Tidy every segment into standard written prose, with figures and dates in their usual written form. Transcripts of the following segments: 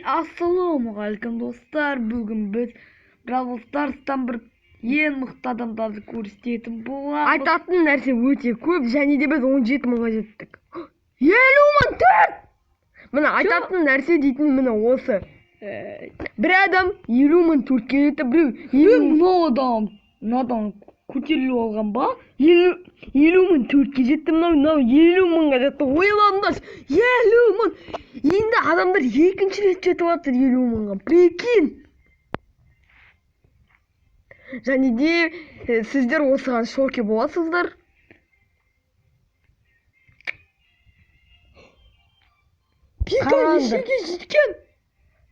Ассалаумағалейкум достар. Бүгін біз Brawl Stars'тан бір ең мықты адамдарды көрсететін боламыз. Айтатын нәрсе өте көп, және де біз 17 мыңға жеттік. 50 мың төрт! Мына айтатын нәрсе дейтін міне осы. Бір адам 50 мың төртке жетті, біреу Мынадан көтеріліп алған ба? 50 мың төртке жетті, мынау 50 мыңға жетті. Ойлаңдаршы, 50 мың! Енді адамдар екінші рет жетіп жатыр 50 мыңға. Прикинь! Және де сіздер осыған шоке боласыздар. Нешеге жеткен?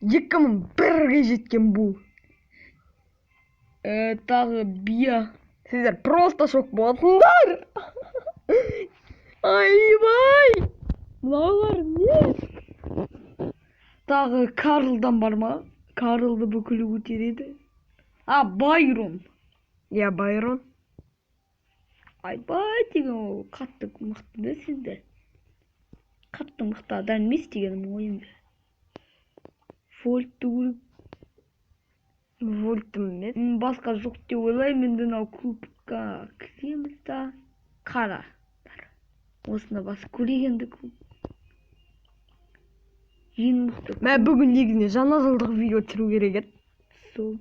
2001-ге жеткен бұл. Тағы бия. Сіздер просто шок боласыңдар. Айбай! Мыналар не? Тағы Карлдан бар ма? Карлды бүкілі көтереді. Байрон. Я Байрон. Айбай деген ол қатты мықты да сізде. Қатты мықты адам емес дегенім ойымда. Вольтым емес. Басқа жоқ деп ойлаймын. Енді мынау клубқа кіреміз да. Қара. Осыны бас көрегенді клуб. Ең мықты. Мен бүгін негізінде жаңа жылдық видео түсіру керек еді. Сол.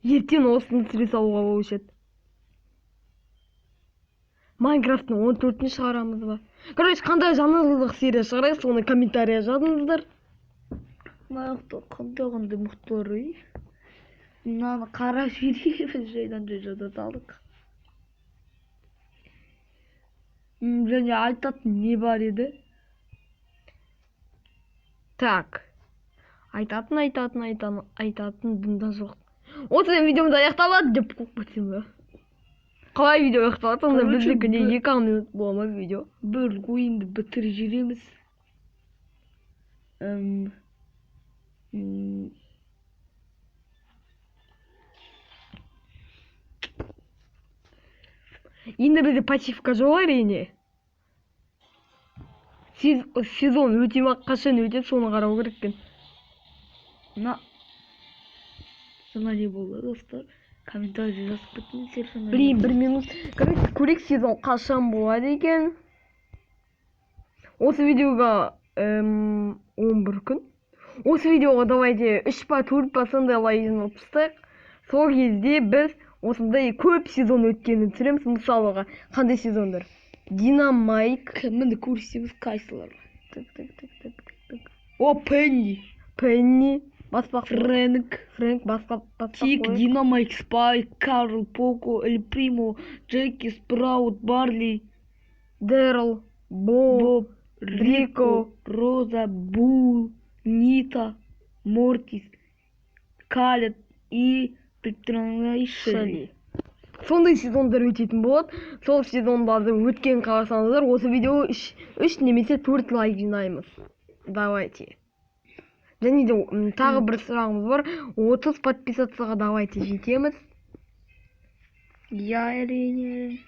Ертең осыны түсіре салуға болушы еді. Майнкрафттың 14-ін шығарамыз ба? Короче, қандай жаңа жылдық серия шығарайық, соны комментария жазыңыздар. Қандай мықтылар ей. Мынаны қарап жібереміз, жайдан жазып алдық. Және айтатын не бар еді? Так. Айтатын дында жоқ. Осы видеомыз аяқталады деп қойып кетсем ба? Қалай видео аяқталады? Онда біздікіне 2 минут бола ма видео? Бір ойынды бітіріп жібереміз. Енді бізде пассивка жоқ әрине. Сезон өте ма, қашан өтеді, соны қарау керек екен. Жаңа не болды достар? Комментарий жазып кетіңіздер. Білейін, 1 минут. Көрек сезон қашан болады екен. Осы видеоға 11 күн. Осы видеоға давайте 3 па 4 па сондай лайк қойсақ. Сол кезде біз осындай көп сезон өткенін түсіреміз. Мысалыға қандай сезондар? Динамайк. Мінді көрсеңіз қайсылар. О, Пенни. Баспақ. Фрэнк басқа. Тик, Динамайк, Спайк, Карл, Поко, Эль Примо, Джеки, Спраут, Барли, Дэрл, Боб, Рико, Роза, Бул, Нита, Мортис, Калет и Шелли. Сондай сезондар өтетін болады. Сол сезондарды өткен қарасаңыздар, осы видео 3 немесе 4 лайк жинаймыз. Давайте. Және де тағы бір сұрағымыз бар. 30 подписацияға давайте жетеміз. Я әрине.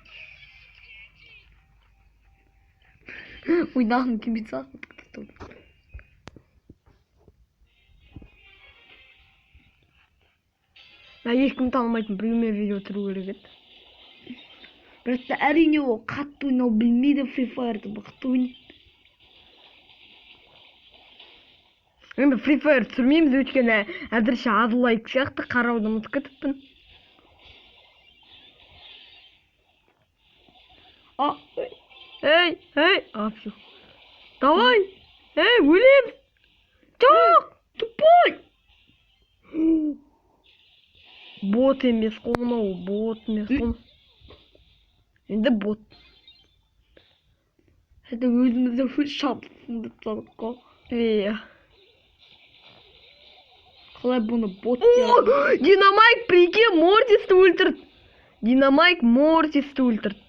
Ойнағым келмейді сақын. Мен ешкім танымайтын біреумен видео түсіру керек еді. Бірақ әрине ол қатты ойнау білмейді, Free Fire'ды мықты ойнайды. Енді Free Fire түсірмейміз, өйткені әзірше аз лайк сияқты қарауды ұмытып кетіппін. Эй, все. Давай. Өлем. Жоқ, тупой. Бот емес қомынау, бот емес қом. Енді бот. Әді өзімізді өз шабысынды тұтадық қо. Қалай бұны бот дейді? Динамайк прикинь, Мортисті өлтірді. Динамайк Мортисті өлтірді.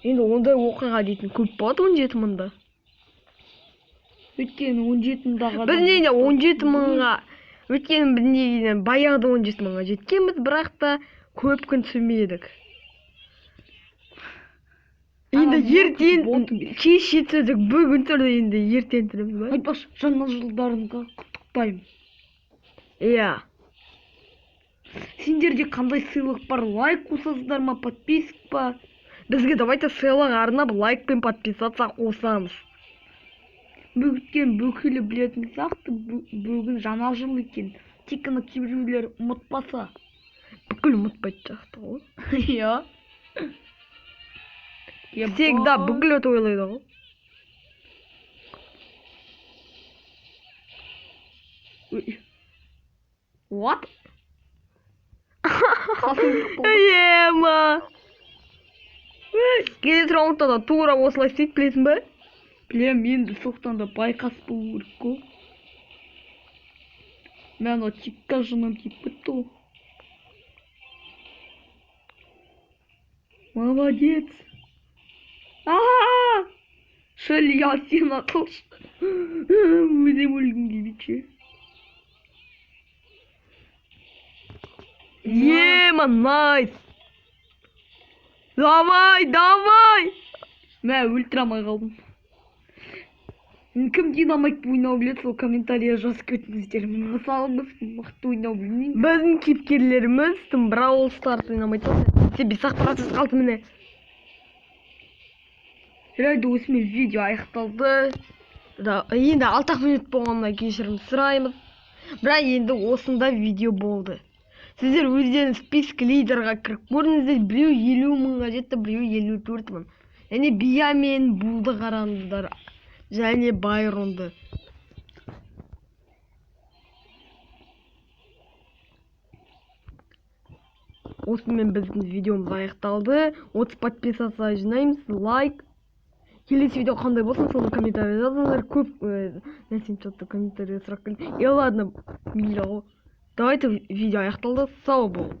Енді ондай оқиға дейтін көп болады 17 мыңда. Өйткені 17 мыңдағы біз нейде 17 мыңға, өйткені біз нейде баяғыда 17 мыңға жеткенбіз, бірақ та көп күн түсірмедік. Енді Ана, ертең болдым мен. кеш жетсек бүгін тұрды енді ертең тұрамыз ба? Айтпаш, жаңа жылдарыңға құттықтаймын. Иә. Сендерде қандай сыйлық бар? Лайк қосасыздар ма, подписк па? Бізге давайте сыйлық арнап лайк пен подписаться қосамыз. Бүгін бүкілі білетін сияқты, бүгін жаңа жыл екен. Тек қана кейбіреулер ұмытпаса. Бүкіл ұмытпайды жақты ғой. Иә. Всегда бүкіл тойлайды ғой. What? Ема. Келесі раундта да тура осылай істейді, білесің бе? Білем, енді соқтан да байқас болу керек қой. Мен о тикка жыным тиіп бітті ғой. Молодец. Шалия сен атылшы. Өзім өлгім келбейді. Ема, найс. Давай, давай. Мен өлтіре алмай қалдым. Кім динамайт ойнау біледі, сол комментария жазып кетіңіздер. Мысалы біз мықты ойнау білмейміз. Біздің кейіпкерлеріміз тым Brawl Stars ойнамайды. Сен 5% қалды міне. Жарайды, осымен видео аяқталды. Енді 6 минут болғаннан кешірім сұраймыз. Бірақ енді осында видео болды. Сіздер өздеріңіз список лидерға кіріп көріңіздер. Біреу 50 мыңға жетті, біреу 54 мың. Және Бия мен Булды қараңыздар. Және Байронды. Осымен біздің видеомыз аяқталды. 30 подписаться жинаймыз, лайк. Келесі видео қандай болсын, соны комментарий жазыңыздар. Көп нәрсені жатты комментарий сұрақ келді. Ладно, мейлі ғой. Давайте видео аяқталды. Сау бол.